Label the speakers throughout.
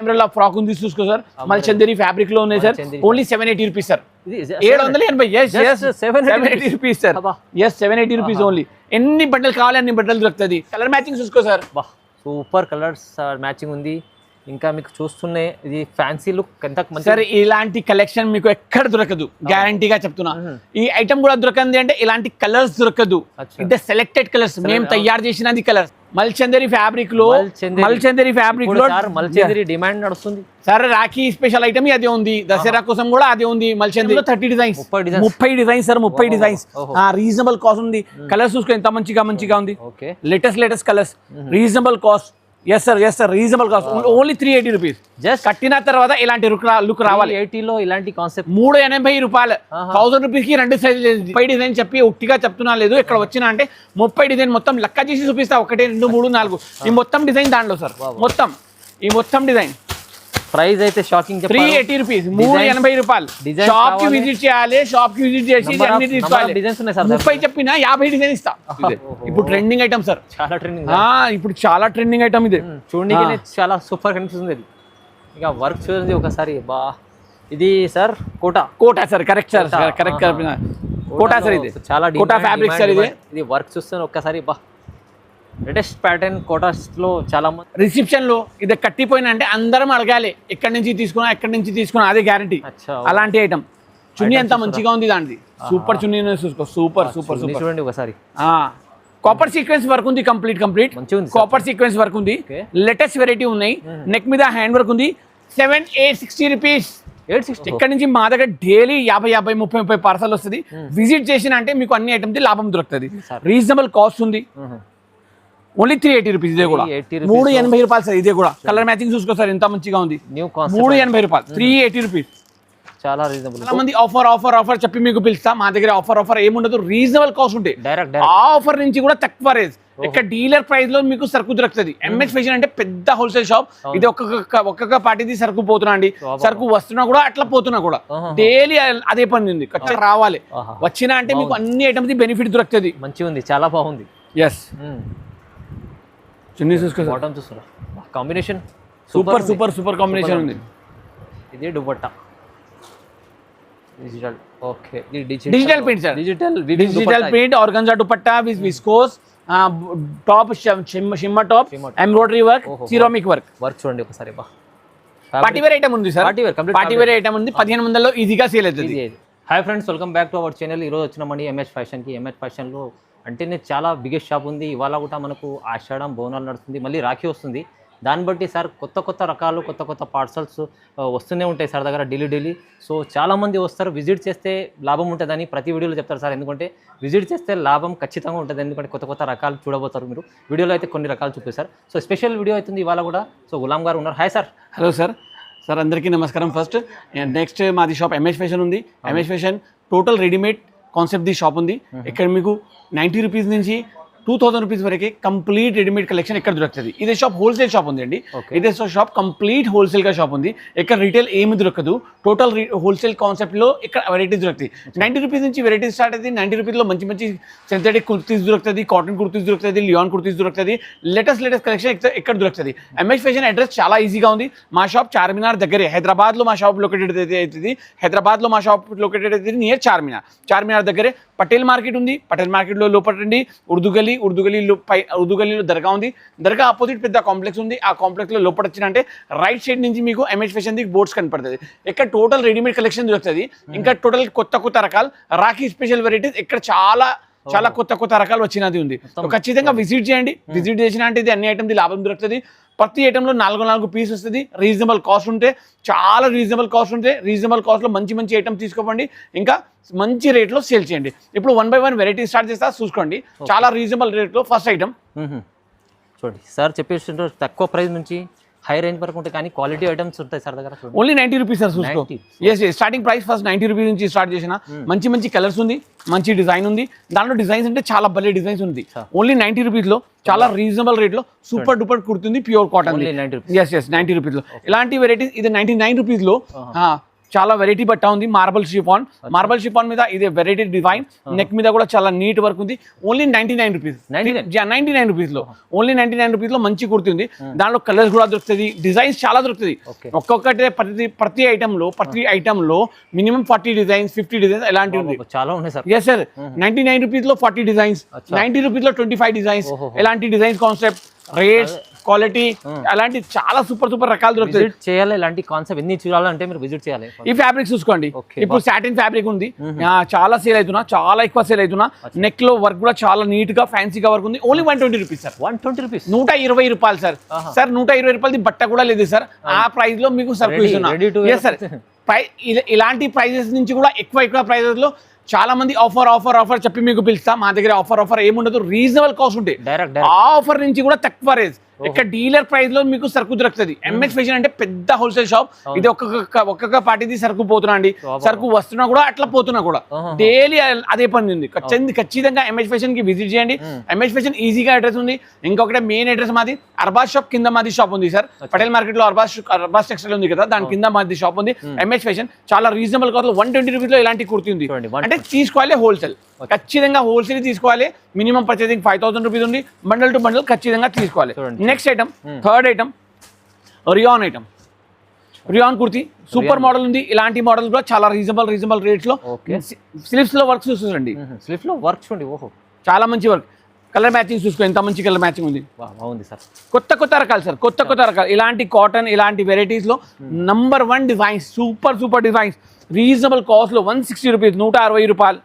Speaker 1: Umbrella frock ఉంది చూసుకో sir మళ్ళీ చందేరి ఫ్యాబ్రిక్ లో ఉన్నాయి sir only 780 rupees sir 780 780 rupees sir yes 780 rupees only ఎన్ని బట్టలు కావాలి అన్ని బట్టలు దొరుకుతుంది కలర్ మ్యాచింగ్ చూసుకో సార్
Speaker 2: సూపర్ కలర్స్ మ్యాచింగ్ ఉంది ఇంకా మీకు చూస్తున్నే ఇది ఫ్యాన్సీ లుక్ ఎంత మంచి
Speaker 1: సార్ ఇలాంటి కలెక్షన్ మీకు ఎక్కడ దొరకదు గ్యారంటీగా చెప్తున్నా ఈ ఐటమ్ కూడా దొరకంది అంటే ఇలాంటి కలర్స్ దొరకదు అంటే సెలెక్టెడ్ కలర్స్ మేము తయారు చేసినది కలర్స్ మల్చందరి ఫ్యాబ్రిక్ లో
Speaker 2: మల్చందరి డిమాండ్ నడుస్తుంది
Speaker 1: సార్ రాఖీ స్పెషల్ ఐటమ్ అదే ఉంది దసరా కోసం కూడా అదే ఉంది మల్చందరి 30 designs 30 designs sir 30 designs reasonable cost ఉంది కలర్స్ చూసుకో ఎంత మంచిగా ఉంది latest colours reasonable cost yes sir reasonable cost only 380 rupees just కట్టిన తర్వాత ఇలాంటి లుక్ రావాలి
Speaker 2: 80 లో ఇలాంటి కాన్సెప్ట్
Speaker 1: 380 రూపాయలు 1000 రూపీస్ కి 2 సైజులు 30 డిజైన్ చెప్పి ఒట్టిగా చెప్తున్నా లేదు ఇక్కడ వచ్చిన అంటే 30 డిజైన్ మొత్తం లెక్క చేసి చూపిస్తా 1 2 3 4 ఈ మొత్తం డిజైన్ దాంట్లో సార్ మొత్తం డిజైన్
Speaker 2: ప్రైస్ అయితే షాకింగ్
Speaker 1: 380 రూపీస్ 380 రూపాయలు షాప్ కి విజిట్ చేయాలి షాప్ కి విజిట్ చేసి అన్ని తీసుకోవాలి 30 చెప్పినా 50 డిజైన్ ఇస్తా ఇప్పుడు ట్రెండింగ్ ఐటమ్ సార్
Speaker 2: చాలా ట్రెండింగ్
Speaker 1: ఇప్పుడు చాలా ట్రెండింగ్ ఐటమ్ ఇది
Speaker 2: చూడడానికి చాలా సూపర్ కనిపిస్తుంది ఇది ఇక వర్క్ చూడండి ఒకసారి బా ఇది sir Kota sir correct Kota sir ఇది చాలా
Speaker 1: కోటా ఫ్యాబ్రిక్ సార్
Speaker 2: ఇది వర్క్ చూస్తే ఒక్కసారి బా లేటెస్ట్ ప్యాటర్న్ కోటాస్ లో చాలా
Speaker 1: రిసెప్షన్ లో ఇది కట్టిపోయిన అంటే అందరం అడగాలి ఎక్కడి నుంచి తీసుకున్నా అదే గ్యారంటీ అలాంటి ఐటమ్ చున్నీ ఎంత మంచిగా ఉంది దాంది సూపర్ చున్నీ చూసుకో సూపర్
Speaker 2: చూడండి ఒకసారి
Speaker 1: కాపర్ సీక్వెన్స్ వర్క్ ఉంది కంప్లీట్ కాపర్ సీక్వెన్స్ వర్క్ ఉంది లేటెస్ట్ వెరైటీ ఉన్నాయి నెక్ మీద హ్యాండ్ వర్క్ ఉంది 760 రూపీస్ ఇక్కడ నుంచి మా దగ్గర డైలీ 50 30 పార్సల్ వస్తుంది విజిట్ చేసిన అంటే మీకు అన్ని ఐటమ్స్ లాభం దొరుకుతుంది రీజనబుల్ కాస్ట్ ఉంది ఓన్లీ 380 రూపీస్ ఇదే కూడా 380 రూపాయలు సార్ ఇదే కూడా కలర్ మ్యాచింగ్ చూసుకో సార్ ఎంత మంచిగా ఉంది 380 రూపాయలు 380 రూపీస్
Speaker 2: చాలా రీజనబుల్
Speaker 1: చాలా మంది ఆఫర్ చెప్పి మీకు పిలుస్తా మా దగ్గర ఆఫర్ ఏముండదు రీజనబుల్ కాస్ట్ ఉంటాయి
Speaker 2: డైరెక్ట్
Speaker 1: ఆఫర్ నుంచి కూడా తక్కువ రేజ్ ఇక్కడ డీలర్ ప్రైస్ లో మీకు సరుకు దొరుకుతుంది ఎంఎస్ ఫ్యాషన్ అంటే పెద్ద హోల్సేల్ షాప్ ఇది ఒక్కొక్క పార్టీది సరుకు పోతున్నా అండి సరుకు వస్తున్నా కూడా అట్లా పోతున్నా కూడా డైలీ అదే పని ఉంది రావాలి వచ్చినా అంటే మీకు అన్ని ఐటమ్స్ బెనిఫిట్ దొరుకుతుంది
Speaker 2: మంచిగా ఉంది చాలా బాగుంది
Speaker 1: ఎస్ చున్నీ చూసుకో
Speaker 2: బాటమ్ చూస్తున్నా కాంబినేషన్
Speaker 1: సూపర్ కాంబినేషన్ ఉంది
Speaker 2: ఇది dupatta digital okay
Speaker 1: digital print sir digital print organza dupatta with viscose top shimmer top embroidery work ceramic work
Speaker 2: చూడండి ఒకసారి
Speaker 1: పార్టీ వేర్ ఐటమ్ ఉంది సార్ పార్టీ వేర్ ఐటమ్ ఉంది 1500 లో ఈజీగా సేల్ అవుతుంది
Speaker 2: hi friends welcome back to our channel ఈరోజు వచ్చినామండి MS ఫ్యాషన్లో అంటేనే చాలా బిగ్గెస్ట్ షాప్ ఉంది ఇవాళ కూడా మనకు ఆషాఢం బోనాలు నడుస్తుంది మళ్ళీ రాఖీ వస్తుంది దాన్ని బట్టి సార్ కొత్త రకాలు కొత్త పార్సల్స్ వస్తూనే ఉంటాయి సార్ దగ్గర డైలీ సో చాలామంది వస్తారు విజిట్ చేస్తే లాభం ఉంటుందని ప్రతి వీడియోలో చెప్తారు సార్ ఎందుకంటే విజిట్ చేస్తే లాభం ఖచ్చితంగా ఉంటుంది ఎందుకంటే కొత్త రకాలు చూడబోతారు మీరు వీడియోలో అయితే కొన్ని రకాలు చూపిస్తారు సో స్పెషల్ వీడియో అవుతుంది ఇవాళ కూడా సో గులాం గారు ఉన్నారు హాయ్ సార్
Speaker 1: హలో సార్ అందరికీ నమస్కారం ఫస్ట్ నెక్స్ట్ మాది షాప్ ఎంఎస్ ఫ్యాషన్ ఉంది MS fashion total readymade concept the shop ఉంది ఇక్కడ మీకు 90 రూపీస్ నుంచి 2000 రూపీస్ వరకే కంప్లీట్ రెడీమేడ్ కలెక్షన్ ఇక్కడ దొరుకుతుంది ఇదే షాప్ హోల్సేల్ షాప్ ఉంది అండి ఇదే షాప్ కంప్లీట్ హోల్సేల్ గా షాప్ ఉంది ఇక్కడ రీటైల్ ఏమి దొరకదు టోటల్ హోల్సేల్ కాన్సెప్ట్ లో ఇక్కడ వెరైటీస్ దొరుకుతాయి 90 రూపీస్ నుంచి వెరైటీస్ స్టార్ట్ అవుతుంది 90 రూపీస్లో మంచి సింథెటిక్ కుర్తీస్ దొరుకుతుంది కాటన్ కుర్తీస్ దొరుకుతుంది లియాన్ కుర్తీస్ దొరుకుతుంది లేటెస్ట్ కలెక్షన్ ఇక్కడ దొరుకుతుంది ఎంఎస్ ఫ్యాషన్ అడ్రస్ చాలా ఈజీగా ఉంది మా షాప్ చార్మినార్ దగ్గరే హైదరాబాద్లో మా షాప్ లొకేటెడ్ అవుతుంది హైదరాబాద్లో మా షాప్ లొకేటెడ్ అవుతుంది నియర్ చార్మినార్ దగ్గరే పటేల్ మార్కెట్ ఉంది పటేల్ మార్కెట్లో లోపలండి ఉర్దూ గల్లీలో దర్గా ఉంది దర్గా ఆపోజిట్ పెద్ద కాంప్లెక్స్ ఉంది ఆ కాంప్లెక్స్లో లోపల వచ్చినంటే రైట్ సైడ్ నుంచి మీకు ఎంఎస్ ఫ్యాషన్ ది బోర్డ్స్ కనపడుతుంది ఇక్కడ టోటల్ రెడీమేడ్ కలెక్షన్ దొరుకుతుంది ఇంకా టోటల్ కొత్త రకాలు రాఖీ స్పెషల్ వెరైటీస్ ఇక్కడ చాలా కొత్త రకాలు వచ్చినది ఉంది ఖచ్చితంగా విజిట్ చేయండి విజిట్ చేసిన అంటే ఇది అన్ని ఐటమ్ది లాభం దొరుకుతుంది ప్రతి ఐటెంలో 4 పీస్ వస్తుంది రీజనబుల్ కాస్ట్ ఉంటే చాలా రీజనబుల్ కాస్ట్లో మంచి ఐటమ్ తీసుకోండి ఇంకా మంచి రేట్లో సేల్ చేయండి ఇప్పుడు 1 by 1 వెరైటీ స్టార్ట్ చేస్తా చూసుకోండి చాలా రీజనబుల్ రేట్లో ఫస్ట్ ఐటమ్
Speaker 2: చూడండి సార్ చెప్పేసి తక్కువ ప్రైస్ నుంచి హై రేంజ్ వరకు ఉంటాయి కానీ క్వాలిటీ ఐటమ్స్ ఉంటాయి సార్ దగ్గర
Speaker 1: ఓన్లీ 90 రూపీస్ సార్ చూసుకో స్టార్టింగ్ ప్రైస్ ఫస్ట్ 90 రూపీస్ నుంచి స్టార్ట్ చేసిన మంచి కలర్స్ ఉంది మంచి డిజైన్ ఉంది దాంట్లో డిజైన్స్ అంటే చాలా భలే డిజైన్స్ ఉంది ఓన్లీ 90 రూపీస్లో చాలా రీజనబుల్ రేట్లో సూపర్ డూపర్ కుడుతుంది ప్యూర్ కాటన్ 90 రూపీస్లో ఇలాంటి వెరైటీస్ ఇది 99 రూపీస్లో చాలా వెరైటీ బట్ట ఉంది, మార్బల్ షిఫాన్ మీద ఇది వెరైటీ డిజైన్, నెక్ మీద కూడా చాలా నీట్ వర్క్ ఉంది. ఓన్లీ 99 రూపీస్, 99 రూపీస్ లో, ఓన్లీ 99 రూపీస్ లో మంచి కుర్తి ఉంది. దాంట్లో కలర్స్ కూడా దొరుకుతుంది, డిజైన్స్ చాలా దొరుకుతుంది. ఒక్కొక్కటి ప్రతి ఐటమ్ లో మినిమం 40 డిజైన్స్ 50 డిజైన్స్ ఎలాంటివి ఉంది,
Speaker 2: చాలా ఉన్నాయి సార్.
Speaker 1: Yes sir. 99 రూపీస్ లో 40 డిజైన్స్, 90 రూపీస్ లో 25 డిజైన్స్, ఎలాంటి డిజైన్స్, కాన్సెప్ట్, రేట్స్, క్వాలిటీ, అలాంటి చాలా సూపర్ రకాలు దొరుకుతాయి.
Speaker 2: విజిట్ చేయాలి, ఇలాంటి కాన్సెప్ట్ ఎన్ని చూడాలంటే మీరు విజిట్ చేయాలి.
Speaker 1: ఈ ఫ్యాబ్రిక్ చూసుకోండి, ఇప్పుడు సాటిన్ ఫ్యాబ్రిక్ ఉంది, చాలా సేల్ అవుతున్నా, చాలా ఎక్కువ సేల్ అవుతున్నా. నెక్ లో వర్క్ కూడా చాలా నీట్ గా ఫ్యాన్సీగా వర్క్ ఉంది. Only 120 rupees sir.
Speaker 2: 120 రూపీస్,
Speaker 1: 120 రూపాయలు సార్. సార్ 120 రూపాయలది బట్ట కూడా లేదు సార్, ఆ ప్రైస్ లో మీకు సరుకు ఇస్తున్నా సార్. ఇలాంటి ప్రైజెస్ నుంచి కూడా ఎక్కువ ప్రైజెస్ లో చాలా మంది ఆఫర్ చెప్పి మీకు పిలుస్తా. మా దగ్గర ఆఫర్ ఏముండదు, రీజనబుల్ కాస్ట్ ఉంటాయి. ఆఫర్ నుంచి కూడా తక్కువ రేజ్, ఇక్కడ డీలర్ ప్రైస్ లో మీకు సరుకు దొరుకుతుంది. ఎంఎస్ ఫ్యాషన్ అంటే పెద్ద హోల్సేల్ షాప్. ఇది ఒక్కొక్క పార్టీది సరుకు పోతున్నా అండి, సరుకు వస్తున్నా కూడా అట్లా పోతున్నా కూడా డైలీ అదే పని ఉంది. ఖచ్చితంగా ఎంఎస్ ఫ్యాషన్ కి విజిట్ చేయండి. ఎంఎస్ ఫ్యాషన్ ఈజీగా అడ్రస్ ఉంది. ఇంకొకటి మెయిన్ అడ్రస్ మాది అర్బాజ్ షాప్ కింద మాది షాప్ ఉంది సార్. పటేల్ మార్కెట్ లో అర్బాజ్ టెక్స్టైల్ ఉంది కదా, దాని కింద మాది షాప్ ఉంది. ఎంఎస్ ఫ్యాషన్ చాలా రీజనబుల్ కాస్ట్ లో 120 రూపీస్ లో ఇలాంటి కుర్తీ ఉంది. అంటే తీసుకోవాలి హోల్సేల్, ఖచ్చితంగా హోల్సేల్ తీసుకోవాలి. మినిమం పర్చేసింగ్ 5000 రూపీస్ ఉంది. బండల్ టు బండల్ ఖచ్చితంగా తీసుకోవాలి. Next item, third item rayon kurti, super model ఉంది. ఇలాంటి మోడల్ కూడా చాలా రీజనబుల్ రేట్స్ లో. స్లీవ్స్ లో వర్క్ చూసుకోండి,
Speaker 2: స్లీవ్స్ లో వర్క్ చూడండి, ఓహో చాలా
Speaker 1: మంచి వర్క్. కలర్ మ్యాచింగ్ చూసుకో, ఎంత మంచి కలర్ మ్యాచింగ్ ఉంది.
Speaker 2: బాగుంది సార్.
Speaker 1: కొత్త రకాలు సార్, కొత్త రకాలు. ఇలాంటి కాటన్, ఇలాంటి వెరైటీస్ లో number 1 designs, super designs, reasonable cost లో 160 రూపీస్, 160 రూపాయలు.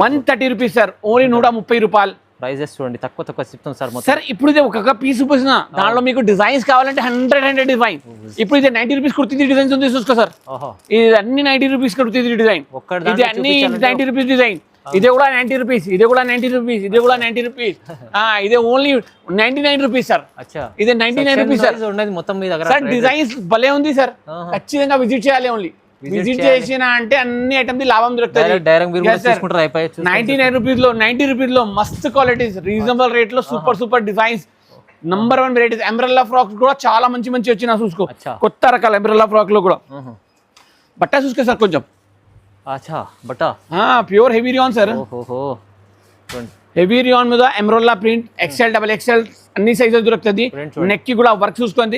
Speaker 1: 130 రూపీస్ సార్, ఓన్లీ 130 రూపాయలు.
Speaker 2: ప్రైజెస్ చూడండి, తక్కువ చెప్తాం సార్.
Speaker 1: సార్ ఇప్పుడు ఇది ఒక్కొక్క పీస్ చూపిస్తున్నా, దాంట్లో మీకు డిజైన్స్ కావాలంటే 100 డిజైన్. ఇప్పుడు ఇది 90 రూపీస్ కుర్తీ డిజైన్స్ ఉంది చూసుకో సార్. ఇది అన్ని 90 రూపీస్ కుర్తీ డిజైన్, ఇది అన్ని 90 రూపీస్ డిజైన్. ఇదే కూడా 90 రూపీస్, ఇదే కూడా 90 రూపీస్, ఇదే కూడా 90 రూపీస్. ఇదే ఓన్లీ 99 రూపీస్ సార్. ఇదే 99 రూపీస్ సార్.
Speaker 2: మొత్తం మీ దగ్గర
Speaker 1: సార్ డిజైన్స్ భలే ఉంది సార్, ఖచ్చితంగా విజిట్ చేయాలి. ఓన్లీ విజిట్ చేసిన అంటే అన్ని ఐటమ్ లాభం దొరుకుతుంది. 99 రూపీస్ లో, 90 రూపీస్ లో మస్తు క్వాలిటీస్, రీజనబుల్ రేట్ లో super designs, number 1 varieties. Umbrella frocks కూడా చాలా మంచి వచ్చిన చూసుకో, కొత్త రకాల ఎంబ్రెల్లా ఫ్రాక్ లో కూడా. బట్ట చూసుకో సార్, కొంచెం pure heavy rayon sir. Heavy rayon మీద ఎంబ్రెల్లా ప్రింట్, XL, XXL అన్ని సైజెస్ దొరుకుతుంది. నెక్ కి కూడా వర్క్ చూసుకోండి.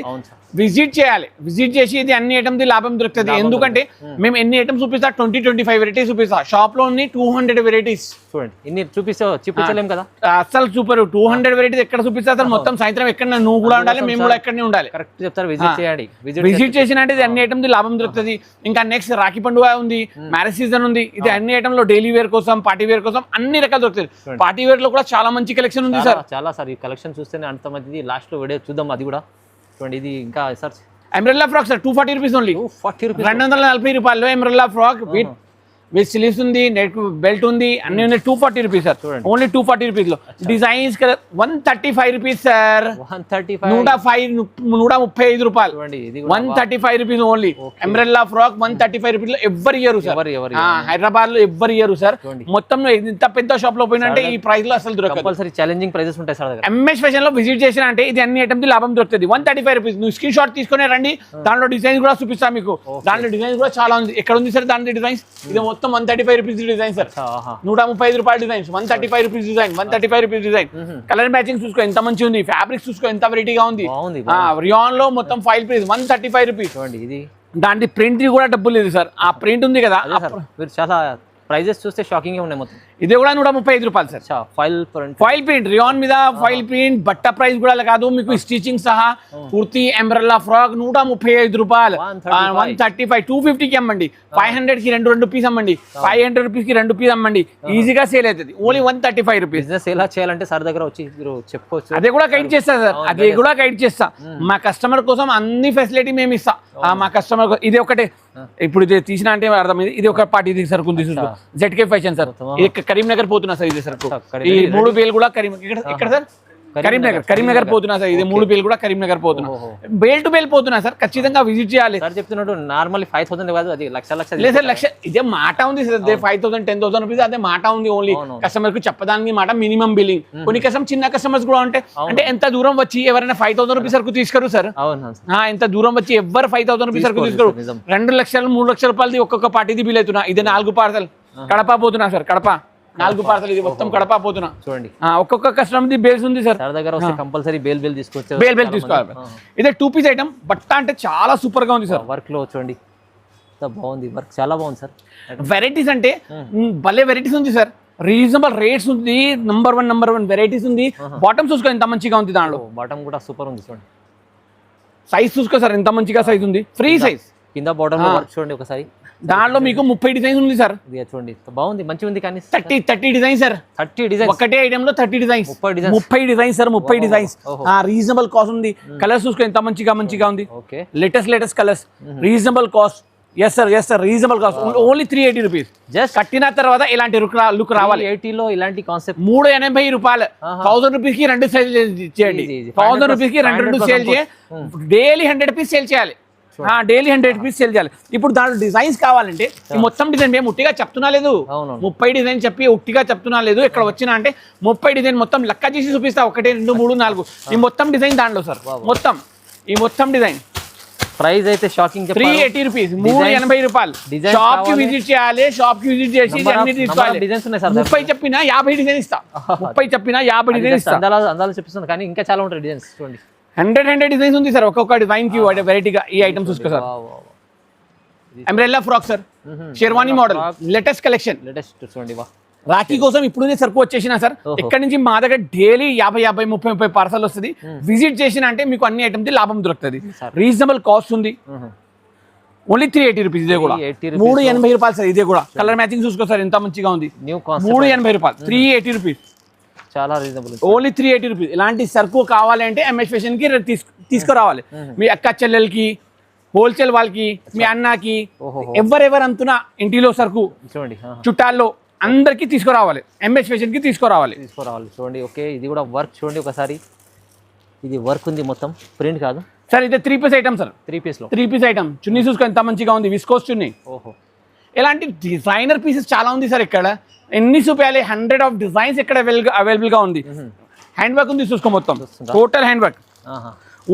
Speaker 1: విజిట్ చేయాలి, విజిట్ చేసి ఇది అన్ని ఐటమ్స్ లాభం దొరుకుతుంది. ఎందుకంటే మేము ఎన్ని ఐటమ్స్ చూపిస్తా, 20-25 వెరైటీస్ చూపిస్తా. షాప్ లో ఉంది 200 వెరైటీస్.
Speaker 2: చూడండి ఇన్ని చూపించలేం కదా
Speaker 1: అసలు. సూపర్ 200 వెరైటీస్ ఎక్కడ చూపిస్తా సార్. మొత్తం సాయంత్రం ఎక్కడ నువ్వు కూడా ఉండాలి, మేము కూడా ఎక్కడనే ఉండాలి.
Speaker 2: కరెక్ట్ చెప్తారు. విజిట్ చేయండి,
Speaker 1: విజిట్ చేసినట్టు ఇది అన్ని ఐటమ్స్ లాభం దొరుకుతుంది. ఇంకా నెక్స్ట్ రాఖీ పండుగ ఉంది, మ్యారేజ్ సీజన్ ఉంది. ఇది అన్ని ఐటమ్ లో డైలీ వేర్ కోసం, పార్టీ వేర్ కోసం అన్ని రకాలు దొరుకుతుంది. పార్టీ వేర్ లో కూడా చాలా మంచి కలెక్షన్ ఉంది సార్.
Speaker 2: చాలా సార్, ఈ కలెక్షన్ చూస్తేనే అంత మంచిది. లాస్ట్ లో వీడియో చూద్దాం అది కూడా చూడండి. ఇది ఇంకా sir
Speaker 1: umbrella frock sir 240 rupees only. 240 రూపాయలు ఎంబ్రెల్లా ఫ్రాక్ విత్ స్లీవ్స్ ఉంది, నెక్ బెల్ట్ ఉంది, అన్ని ఉన్నాయి. 240 రూపీస్ సార్, ఓన్లీ 240 రూపీస్ లో. డిజైన్స్ 135 రూపీస్ సార్, 135 రూపాయలు, 135 rupees only. Umbrella frock 135 rupees లో ఎవ్వరు ఇయ్యరు సార్, హైదరాబాద్ లో ఎవ్వరు ఇయ్యరు సార్. మొత్తం ఇంత పెద్ద షాప్ లో పోయినంటే ఈ ప్రైస్ లో అసలు దొరకదు.
Speaker 2: ఛాలెంజింగ్ ప్రైజెస్ ఉంటాయి సార్.
Speaker 1: ఎంఎస్ ఫ్యాషన్ లో విజిట్ చేసిన అంటే ఇది అన్ని ఐటమ్స్ లాభం దొరుకుతుంది. 135 రూపీస్. నువ్వు స్క్రీన్ షాట్ తీసుకునే రండి, దాంట్లో డిజైన్స్ కూడా చూపిస్తా మీకు. దాంట్లో డిజైన్స్ కూడా చాలా ఉంది. ఎక్కడ ఉంది సార్ దాంట్లో డిజైన్స్? ఇది మొత్తం 135 రూపీస్ డిజైన్ సార్, 135 రూపాయల designs, 135 rupees design, 135 rupees design. Colour matching చూసుకో ఎంత మంచి ఉంది, ఫ్యాబ్రిక్ చూసుకో ఎంత వెరైటీగా ఉంది. రియాన్ లో మొత్తం ఫైల్ ప్రైస్ 135 రూపీస్. దాంట్లో ప్రింట్ కూడా డబ్బులు లేదు సార్. ఆ ప్రింట్ ఉంది కదా,
Speaker 2: చాలా ప్రైజెస్ చూస్తే షాకింగ్ ఉన్నాయి మొత్తం.
Speaker 1: ఇది కూడా 135 రూపాయలు సార్. ఫైల్ ప్రింట్ రియాన్ మీద ఫైల్ ప్రింట్. బట్ట ప్రైస్ కూడా కాదు, మీకు స్టిచింగ్ సహా కుర్తీ ఎంబ్రెల్లా ఫ్రాక్ 135 రూపాయలు. 135, 250కి అమ్మండి, 500 కి రెండు పీస్ అమ్మండి, 500 రూపీస్ కి 2 పీస్ అమ్మండి, ఈజీగా సేల్ అవుతుంది. Only 135 rupees.
Speaker 2: బిజినెస్ ఎలా చేయాలంటే సార్ దగ్గర వచ్చి మీరు చెప్పుకోవచ్చు.
Speaker 1: అదే కూడా గైడ్ చేస్తా సార్, అదే కూడా గైడ్ చేస్తా. మా కస్టమర్ కోసం అన్ని ఫెసిలిటీ మేము ఇస్తా. మా కస్టమర్ ఇది ఒకటే. ఇప్పుడు ఇది తీసిన అంటే అర్థమైంది. ఇది ఒక పార్టీ ఇది సరుకు ఉంది చూసుకో, ZK ఫ్యాషన్ సార్. ఇది కరీంనగర్ పోతున్నా సార్. ఇది సరుకు ఈ 3 వేలు కూడా కరీంనగర్. ఇక్కడ సార్ కరీంనగర్ పోతున్నా సార్. ఇది 3 పేలు కూడా కరీంనగర్ పోతున్నా. బేల్ టు బేల్ పోతున్నా సార్. ఖచ్చితంగా విజిట్ చేయాలి
Speaker 2: సార్. చెప్తున్నాడు నార్మల్లీ 5,000 కాదు, అది లక్ష
Speaker 1: లేదు సార్. లక్ష ఇదే మాట ఉంది సార్. 5,000 10,000 రూపీస్ అదే మాట ఉంది. ఓన్లీ కస్టమర్ కు చెప్పడానికి మాట మినిమం బిల్లింగ్. కొన్ని చిన్న కస్టమర్స్ కూడా అంటే ఎంత దూరం వచ్చి ఎవరైనా 5,000 రూపీస్ వరకు తీసుకోరు సార్. ఎంత దూరం వచ్చి ఎవరు 5,000 రూపీస్ వరకు తీసుకోరు. 2 లక్షలు 3 లక్షల రూపాయలది ఒక్కొక్క పార్టీది బిల్ అవుతున్నా. ఇది 4 పార్సల్ కడప పోతున్నా సార్. కడప 4 పార్సల్. ఇది మొత్తం కడప పోతున్నా. చూడండి ఒక్కొక్క కస్టమర్ ది బేల్స్ ఉంది సార్.
Speaker 2: దగ్గర కంపల్సరీ బేల్ తీసుకోవచ్చు.
Speaker 1: బేల్ తీసుకోవాలి. ఇదే 2 పీస్ ఐటమ్. బట్ట అంటే చాలా సూపర్ గా ఉంది సార్.
Speaker 2: వర్క్ లో చూడండి బాగుంది. వర్క్ చాలా బాగుంది సార్.
Speaker 1: వెరైటీస్ అంటే భలే వెరైటీస్ ఉంది సార్. రీజనబుల్ రేట్స్ ఉంది. నంబర్ వన్ వెరైటీస్ ఉంది. బాటమ్ చూసుకో ఎంత మంచిగా ఉంది. దాంట్లో
Speaker 2: బాటమ్ కూడా సూపర్ ఉంది చూడండి.
Speaker 1: సైజ్ చూసుకో సార్ ఎంత మంచిగా సైజ్ ఉంది. Free size.
Speaker 2: కింద బాటమ్ వర్క్ చూడండి ఒకసారి.
Speaker 1: దాంట్లో మీకు 30 డిజైన్స్ ఉంది సార్.
Speaker 2: చూడండి బాగుంది, మంచిగా ఉంది. కానీ
Speaker 1: 30 డిజైన్స్ సార్.
Speaker 2: 30 డిజైన్స్
Speaker 1: ఒకటే ఐటమ్ లో 30 designs. 30 designs sir. 30 designs. Reasonable cost ఉంది. కలర్స్ చూసుకో ఎంత మంచిగా ఉంది. Latest colours. Reasonable cost. Yes sir reasonable cost. Only 380 rupees. Just కట్టిన తర్వాత ఇలాంటి లుక్ రావాలి.
Speaker 2: 80 లో ఇలాంటి కాన్సెప్ట్.
Speaker 1: 380 రూపాయలు. 1000 రూపీస్ కి 2 సేల్ చేయండి. 1000 రూపీస్ కి 2 సేల్ చేయాలి. డైలీ 100 పీస్ సేల్ చేయాలి. డైలీ 100 పీస్ సేల్ చేయాలి. ఇప్పుడు దాంట్లో డిజైన్స్ కావాలంటే ఈ మొత్తం డిజైన్ మేము ఉట్టిగా చెప్తున్నా లేదు. 30 డిజైన్ చెప్పి ఉట్టిగా చెప్తున్నా లేదు. ఇక్కడ వచ్చినా అంటే 30 డిజైన్ మొత్తం లెక్క చేసి చూపిస్తా. 1 2 3 4 ఈ మొత్తం డిజైన్ దాంట్లో సార్. మొత్తం డిజైన్
Speaker 2: ప్రైస్ అయితే షాకింగ్.
Speaker 1: 380 రూపీస్. 380 రూపాయలు. షాప్ కి విజిట్ చేయాలి. షాప్ కి విజిట్ చేసి అన్ని తీసుకోవాలి. 30 చెప్పినా 50 డిజైన్ ఇస్తా. 30 చెప్పినా 50 డిజైన్ ఇస్తా.
Speaker 2: అందాలు చూపిస్తుంది కానీ ఇంకా చాలా ఉంటాయి డిజైన్స్. చూడండి
Speaker 1: 100 డిజైన్స్ ఉంది సార్. ఒక్కొక్క డిజైన్ కి వెరైటీగా ఈ ఐటమ్ చూసుకో sir. Umbrella frock sir. Sherwani model. Latest collection.
Speaker 2: చూడండి
Speaker 1: రాఖీ కోసం ఇప్పుడు సరుకు వచ్చేసిన సార్. ఇక్కడ నుంచి మా దగ్గర డైలీ 50 30 పార్సల్ వస్తుంది. విజిట్ చేసిన అంటే మీకు అన్ని ఐటమ్స్ లాభం దొరుకుతుంది. రీజనబుల్ కాస్ట్ ఉంది. Only 380 rupees. ఇదే కూడా 380 రూపాయలు సార్. ఇదే కూడా కలర్ మ్యాచింగ్ చూసుకో సార్ ఎంత మంచిగా ఉంది. 380 రూపాయలు. 380 రూపీస్.
Speaker 2: చాలా రీజనబుల్.
Speaker 1: Only 380 rupees. ఇలాంటి సరుకు కావాలి అంటే ఎంఎస్ ఫ్యాషన్ కి తీసుకురావాలి. మీ అక్క చెల్లెలకి, హోల్సేల్ వాళ్ళకి, మీ అన్నకి, ఎవరెవరు అంతున్నా ఇంటిలో సరుకు చూడండి చుట్టాల్లో అందరికి తీసుకురావాలి. ఎంఎస్ ఫ్యాషన్ కి తీసుకురావాలి.
Speaker 2: చూడండి ఓకే. ఇది కూడా వర్క్ చూడండి ఒకసారి. ఇది వర్క్ ఉంది మొత్తం, ప్రింట్ కాదు
Speaker 1: సార్. ఇది 3 piece item sir.
Speaker 2: 3
Speaker 1: piece item. చున్నీ చూసుకో ఎంత మంచిగా ఉంది. విస్కోస్ చున్నీ. ఇలాంటి డిజైనర్ పీసెస్ చాలా ఉంది సార్. ఇక్కడ ఎన్ని చూపించాలి. 100 ఆఫ్ డిజైన్స్ ఇక్కడ అవైలబుల్ గా ఉంది. హ్యాండ్ వర్క్ ఉంది చూసుకో మొత్తం. Total hand work.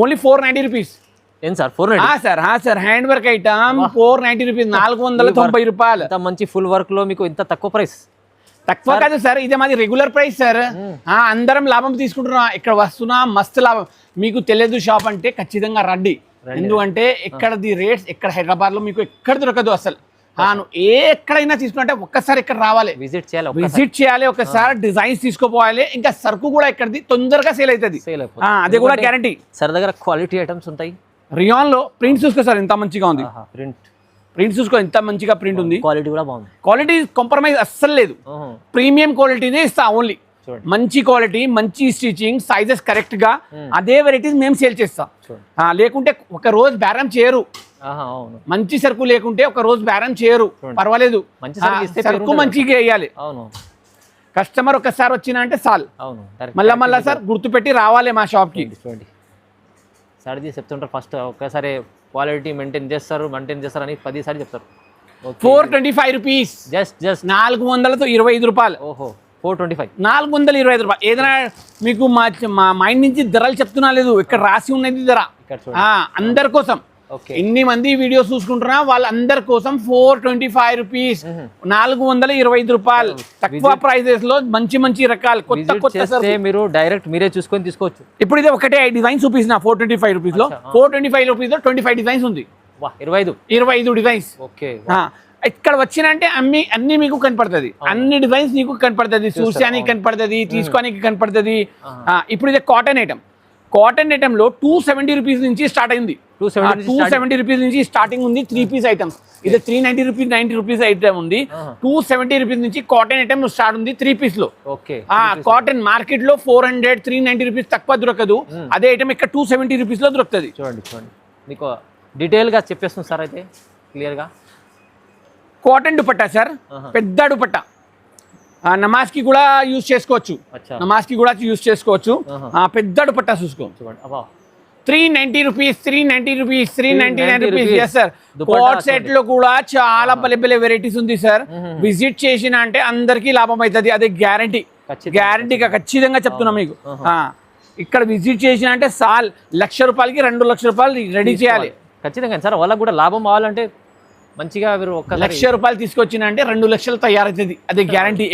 Speaker 1: Only 490 rupees.
Speaker 2: ఏం sir 490?
Speaker 1: Sir hand work item 490 rupees. 490 రూపాయలు.
Speaker 2: మంచి ఫుల్ వర్క్ లో మీకు ఇంత తక్కువ ప్రైస్.
Speaker 1: తక్కువ కాదు సార్. ఇది మాది రెగ్యులర్ ప్రైస్ సార్. అందరం లాభం తీసుకుంటున్నా. ఇక్కడ వస్తున్నా మస్తు లాభం. మీకు తెలియదు షాప్ అంటే ఖచ్చితంగా రండి. ఎందుకంటే ఇక్కడది రేట్స్ ఇక్కడ హైదరాబాద్ లో మీకు ఎక్కడ దొరకదు అసలు. ఎక్కడైనా తీసుకుంటే ఒక్కసారి ఇక్కడ రావాలి. విజిట్ చేయాలి. ఒకసారి డిజైన్స్ తీసుకోపోవాలి. ఇంకా సరుకు కూడా ఇక్కడది తొందరగా సేల్ అవుతుంది. అదే కూడా గ్యారంటీ.
Speaker 2: సార్ దగ్గర క్వాలిటీ ఐటమ్స్ ఉంటాయి.
Speaker 1: రియాన్ లో ప్రింట్ చూసుకో సార్ ఎంత మంచిగా ఉంది. ప్రింట్ చూసుకో ఎంత మంచిగా ప్రింట్ ఉంది.
Speaker 2: క్వాలిటీ కూడా బాగుంది.
Speaker 1: క్వాలిటీ కాంప్రమైజ్ అస్సలు లేదు. ప్రీమియం క్వాలిటీనే ఇస్తా. ఓన్లీ మంచి క్వాలిటీ, మంచి స్టిచింగ్, సైజెస్ కరెక్ట్ గా అదే వెరైటీస్ మేము సేల్ చేస్తాం. లేకుంటే ఒక రోజు బేరం చేయరు. మంచి సరుకు లేకుంటే ఒక రోజు బేరం చేయరు. పర్వాలేదు. సరుకు మంచిగా వేయాలి. కస్టమర్ ఒకసారి వచ్చినా అంటే చాలు. మళ్ళా సార్ గుర్తుపెట్టి రావాలి మా షాప్ కి.
Speaker 2: సార్ చెప్తుంటారు ఫస్ట్ ఒక్కసారి క్వాలిటీ మెయింటైన్ చేస్తారు అని 10 సార్లు చెప్తారు.
Speaker 1: 425 రూపీస్.
Speaker 2: జస్ట్
Speaker 1: 425 రూపాయలు.
Speaker 2: 425.
Speaker 1: 425 రూపాయలు. ఏదైనా మీకు మా మైండ్ నుంచి ధరలు చెప్తున్నా లేదు. ఇక్కడ రాసి ఉన్నది ధర అందరి కోసం. ఎన్ని మంది వీడియోస్ చూసుకుంటున్నా వాళ్ళందరి కోసం 425 రూపీస్. 425 రూపాయలు. తక్కువ ప్రైజెస్ లో మంచి రకాలు కొత్త
Speaker 2: మీరు డైరెక్ట్ మీరే చూసుకొని తీసుకోవచ్చు.
Speaker 1: ఇప్పుడు ఇది ఒకటే డిజైన్ చూపిస్తున్నా 425 రూపీస్ లో. 425 రూపీస్ లో 25 డిజైన్స్ ఉంది. 25 డిజైన్స్. ఇక్కడ వచ్చినంటే అన్ని మీకు కనపడుతుంది. అన్ని డిజైన్స్ నీకు కనపడుతుంది. చూసానికి కనపడుతుంది, తీసుకోనికి కనపడుతుంది. ఇప్పుడు ఇది కాటన్ ఐటమ్. కాటన్ ఐటమ్ లో 270 రూపీస్ నుంచి స్టార్ట్ అయింది. 270 రూపీస్ నుంచి స్టార్టింగ్ ఉంది. 3 పీస్ ఐటమ్స్. ఇది 390 రూపీస్ ఐటమ్ ఉంది. 270 రూపీస్ నుంచి కాటన్ ఐటమ్ స్టార్ట్ ఉంది 3 పీస్ లో. కాటన్ మార్కెట్ లో 400 390 రూపీస్ తక్కువ దొరకదు. అదే ఐటమ్ ఇక్కడ 270 రూపీస్ లో దొరుకుతుంది.
Speaker 2: చూడండి మీకు డీటెయిల్ గా చెప్పేస్తుంది సార్. అయితే క్లియర్ గా
Speaker 1: కాటన్ దుపట్టా సార్. పెద్ద దుపట్టా నమాజ్కి కూడా యూజ్ చేసుకోవచ్చు,
Speaker 2: అచ్చా
Speaker 1: నమాజ్కి కూడా యూజ్ చేసుకోవచ్చు.
Speaker 2: ఆహా.
Speaker 1: పెద్ద దుపట్టా చూసుకో,
Speaker 2: చూడండి అబ్బా
Speaker 1: 390 rupees, 390 rupees, 399 rupees.
Speaker 2: rupees.
Speaker 1: Yes sir,
Speaker 2: dupatta
Speaker 1: coat set లో కూడా చాలా భలే వెరైటీస్ ఉంది సార్. విజిట్ చేసిన అంటే అందరికీ లాభం అవుతుంది, అదే గ్యారంటీ, గ్యారంటీగా ఖచ్చితంగా చెప్తున్నా మీకు. ఇక్కడ విజిట్ చేసిన అంటే సాల్ 1,00,000 రూపాయలకి 2,00,000 రూపాయలు రెడీ చేయాలి
Speaker 2: ఖచ్చితంగా సార్. వాళ్ళకి కూడా లాభం అవ్వాలంటే మంచిగా మీరు ఒక్క
Speaker 1: 1,00,000 రూపాయలు తీసుకొచ్చిన అంటే 2,00,000 తయారవుతుంది, అదే గ్యారంటీ.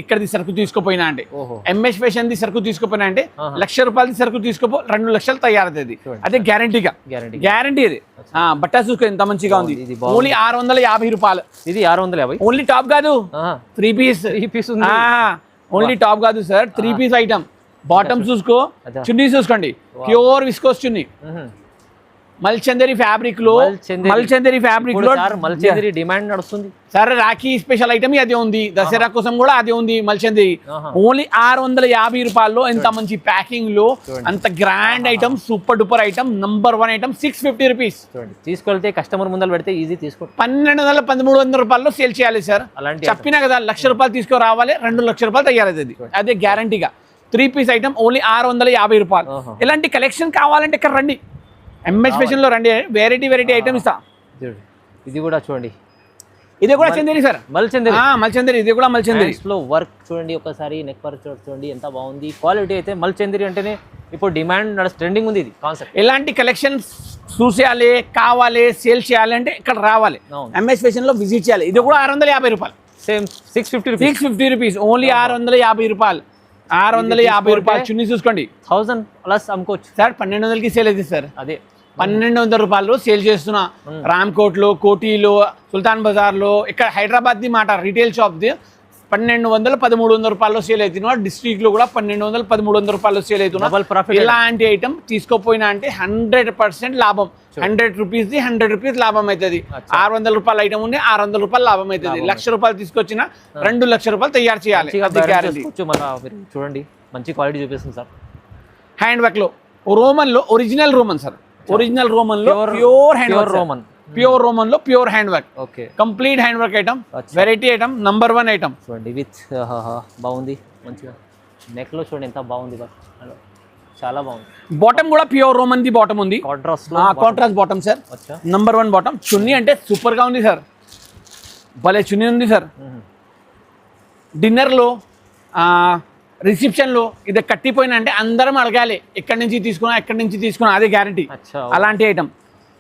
Speaker 1: ఇక్కడది సరుకు తీసుకుపోయినా అంటే, ఎంఎస్ ఫ్యాషన్ ది సరుకు తీసుకుపోయినా అంటే 1,00,000 రూపాయలది సరుకు తీసుకోపో 2,00,000 తయారవుతుంది, అదే గ్యారంటీగా, గ్యారంటీ అది. బట్టా చూసుకో ఎంత మంచిగా ఉంది, ఓన్లీ 650 రూపాయలు.
Speaker 2: ఇది 650,
Speaker 1: ఓన్లీ టాప్ కాదు, 3 పీస్, ఓన్లీ టాప్ కాదు సార్, 3 పీస్ ఐటమ్. బాటమ్ చూసుకో, చున్నీ చూసుకోండి, ప్యూర్ విస్కోస్ చున్నీ, మల్చందరి ఫ్యాబ్రిక్ లో, మల్చందరి ఫ్యాబ్రిక్ లో
Speaker 2: మల్చందరి డిమాండ్ నడుస్తుంది
Speaker 1: సార్. రాఖీ స్పెషల్ ఐటమ్ అదే ఉంది, దసరా కోసం కూడా అదే ఉంది మల్చందరి. ఓన్లీ 650 రూపాయల్లో ఎంత మంచి ప్యాకింగ్ లో, అంత grand item, super duper item, number 1 item, 650 rupees.
Speaker 2: తీసుకెళ్తే కస్టమర్ ముందర పెడితే ఈజీ తీసుకో.
Speaker 1: 1,200-1,300 రూపాయల్లో సేల్ చేయాలి సార్.
Speaker 2: అలాంటి
Speaker 1: చెప్పినా కదా 1,00,000 రూపాయలు తీసుకురావాలి, 2,00,000 రూపాయలు తయారవుతుంది, అదే గ్యారంటీగా. 3 పీస్ ఐటమ్ ఓన్లీ 650 రూపాయలు. ఇలాంటి కలెక్షన్ కావాలంటే ఇక్కడ రండి, ఎంఎస్ ఫ్యాషన్ లో రండి, వెరైటీ ఐటమ్ ఇస్తా.
Speaker 2: ఇది కూడా చూడండి,
Speaker 1: ఇది కూడా చందేరి సార్,
Speaker 2: మల్చందరి,
Speaker 1: మల్చందరి, ఇది కూడా మల్చందరి
Speaker 2: లో వర్క్ చూడండి ఒకసారి, నెక్ వర్క్ చూడండి ఎంత బాగుంది. క్వాలిటీ అయితే మల్చందరి అంటేనే ఇప్పుడు డిమాండ్ ట్రెండింగ్ ఉంది ఇది కాన్సెప్ట్.
Speaker 1: ఇలాంటి కలెక్షన్ చూసేయాలి, కావాలి, సేల్ చేయాలి అంటే ఇక్కడ రావాలి, ఎంఎస్ ఫ్యాషన్ లో విజిట్ చేయాలి. ఇది కూడా 650 రూపాయలు,
Speaker 2: సేమ్ 650
Speaker 1: రూపీస్, ఓన్లీ 650 రూపాయలు, 650 రూపాయలు. చున్నీ చూసుకోండి,
Speaker 2: 1000 ప్లస్ అమ్ముకోవచ్చు
Speaker 1: సార్. 1,200కి సేల్ అవుతుంది సార్,
Speaker 2: అదే
Speaker 1: 1,200 రూపాయలు సేల్ చేస్తున్నా. రామ్కోట్లో, కోటిలో, సుల్తాన్ బజార్లో, ఇక్కడ హైదరాబాద్ ది మాట రీటైల్ షాప్ ది 1,200-1,300 రూపాయలు సేల్ అవుతున్నా. డిస్ట్రిక్ట్ లో కూడా 1,200-1,300 రూపాయలు సేల్ అవుతున్నా. ఇలాంటి ఐటమ్ తీసుకోపోయినా అంటే 100% లాభం, 100 రూపీస్ ది 100 రూపీస్ లాభం అవుతుంది. 600 రూపాయల ఐటమ్ ఉంటే 600 రూపాయలు లాభం అవుతుంది. 1,00,000 రూపాయలు తీసుకొచ్చిన 2,00,000 రూపాయలు తయారు చేయాలి,
Speaker 2: చూడండి మంచి క్వాలిటీ చూపిస్తుంది సార్.
Speaker 1: హ్యాండ్ వర్క్ లో రోమన్ లో, original Roman sir, original Roman లో pure hand work,
Speaker 2: Roman,
Speaker 1: pure Roman లో pure hand work,
Speaker 2: okay,
Speaker 1: complete hand work item, variety item, number 1 item.
Speaker 2: చూడండి విత్ బాగుంది మంచిగా. నెక్ లో చూడండి ఎంత బాగుంది, చాలా బాగుంది.
Speaker 1: బాటమ్ కూడా ప్యూర్ రోమన్ ది బాటమ్ ఉంది, contrast bottom sir, number 1 bottom. చున్నీ అంటే సూపర్ గా ఉంది సార్, భలే చున్నీ ఉంది సార్. డిన్నర్ లో, రిసెప్షన్ లో ఇది కట్టిపోయినా అంటే అందరం అడగాలి, ఎక్కడి నుంచి తీసుకున్నా, అదే గ్యారంటీ. అలాంటి ఐటమ్.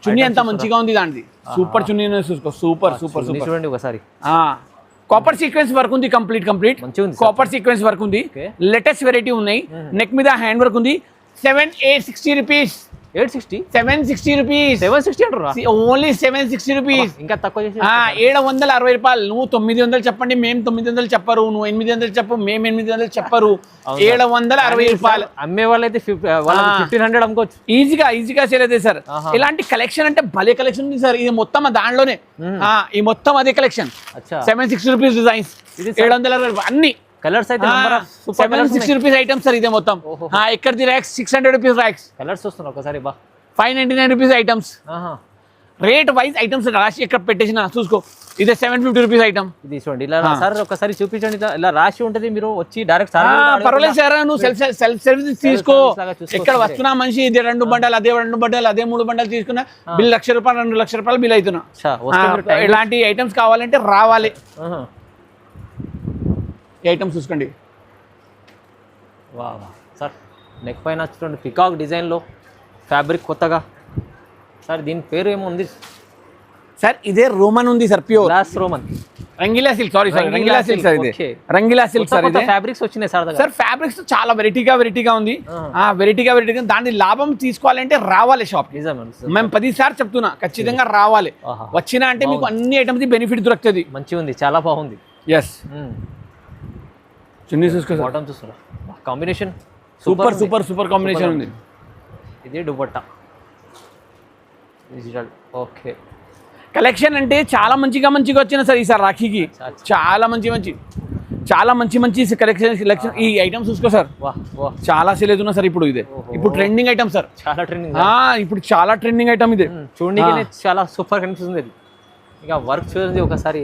Speaker 1: చున్నీ ఎంత మంచిగా ఉంది దాంది, సూపర్ చున్నీ చూసుకో, సూపర్
Speaker 2: చూడండి ఒకసారి.
Speaker 1: కాపర్ సీక్వెన్స్ వర్క్ ఉంది, కంప్లీట్ కాపర్ సీక్వెన్స్ వర్క్ ఉంది, లేటెస్ట్ వెరైటీ ఉన్నాయి. నెక్ మీద హ్యాండ్ వర్క్ ఉంది. 760 రూపీస్, 760 రూపీస్,
Speaker 2: 760 అంటారా?
Speaker 1: ఓన్లీ 760 రూపీస్,
Speaker 2: ఇంకా తక్కువ చేసి
Speaker 1: 760 రూపాయలు. నువ్వు 900 చెప్పండి, మేము 900 చెప్పరు, నువ్వు 800 చెప్పు, మేము 800 చెప్పరు. 760 రూపాయలు
Speaker 2: అమ్మే వాళ్ళైతే 1,500 అమ్ముకోవచ్చు,
Speaker 1: ఈజీగా సేల్ అవుతాయి సార్. ఇలాంటి కలెక్షన్ అంటే భలే కలెక్షన్ ఉంది సార్. ఇది మొత్తం దాంట్లోనే, ఈ మొత్తం అదే కలెక్షన్. 760 రూపీస్ డిజైన్స్, 760 అన్ని
Speaker 2: కలర్స్ అయితే
Speaker 1: 760 రూపీస్ ఐటమ్ సార్. ఇదే మొత్తం. ఇక్కడది ర్యాక్స్ 600 రూపీస్ ర్యాక్స్,
Speaker 2: కలర్స్ వస్తున్నాయి ఒకసారి
Speaker 1: 599 rupees items. Rate wise items రాసి ఎక్కడ పెట్టేసిన చూసుకో. ఇదే 750 రూపీస్ ఐటమ్.
Speaker 2: ఇది చూడండి, ఇలా సార్ ఒకసారి చూపించండి, ఇలా రాసి ఉంటది, మీరు వచ్చి డైరెక్ట్ సార్
Speaker 1: పర్వాలేదు సార్, నువ్వు సెల్ఫ్ సర్వీస్ తీసుకో. ఇక్కడ వస్తున్నా మనిషి ఇది 2 బండలు, అదే 2 బండలు, అదే 3 బండలు తీసుకున్నా బిల్ 1,00,000 రూపాయలు, 2,00,000 రూపాయలు బిల్ అవుతున్నా. ఇలాంటి ఐటమ్స్ కావాలంటే రావాలి. ఐటమ్స్ చూసుకోండి.
Speaker 2: వా సార్, నెక్ పైన చూడండి పికాక్ డిజైన్లో ఫ్యాబ్రిక్ కొత్తగా. సార్ దీని పేరు ఏమో ఉంది
Speaker 1: సార్, ఇదే రోమన్ ఉంది sir, pure
Speaker 2: glass Roman,
Speaker 1: Rangeela silk. Sorry Rangeela silk sir, ఇది రంగీలా సిల్క్ సార్. ఇది
Speaker 2: ఫ్యాబ్రిక్స్ వచ్చినాయి సార్
Speaker 1: ఫ్యాబ్రిక్స్ చాలా వెరైటీగా ఉంది. వెరైటీగా దాని లాభం తీసుకోవాలంటే రావాలి షాప్. మేము 10 సార్లు చెప్తున్నా, ఖచ్చితంగా రావాలి. వచ్చినా అంటే మీకు అన్ని ఐటమ్స్ బెనిఫిట్ దొరుకుతుంది.
Speaker 2: మంచిగా ఉంది, చాలా బాగుంది.
Speaker 1: ఎస్, చున్నీ చూసుకో,
Speaker 2: బాటమ్ చూస్తున్నా, కాంబినేషన్
Speaker 1: సూపర్ కాంబినేషన్ ఉంది.
Speaker 2: ఇది దుపట్టా డిజిటల్. ఓకే,
Speaker 1: కలెక్షన్ అంటే చాలా మంచిగా వచ్చిన సార్ ఈసారి రాఖీకి. చాలా మంచి కలెక్షన్. ఈ ఐటమ్స్ చూసుకో సార్, చాలా సేల్ అవుతున్నా సార్. ఇప్పుడు ట్రెండింగ్ ఐటమ్ సార్, ఇప్పుడు చాలా ట్రెండింగ్ ఐటమ్ ఇది.
Speaker 2: చూడండి చాలా సూపర్ కనిపిస్తుంది. ఇక వర్క్ చూడండి ఒకసారి,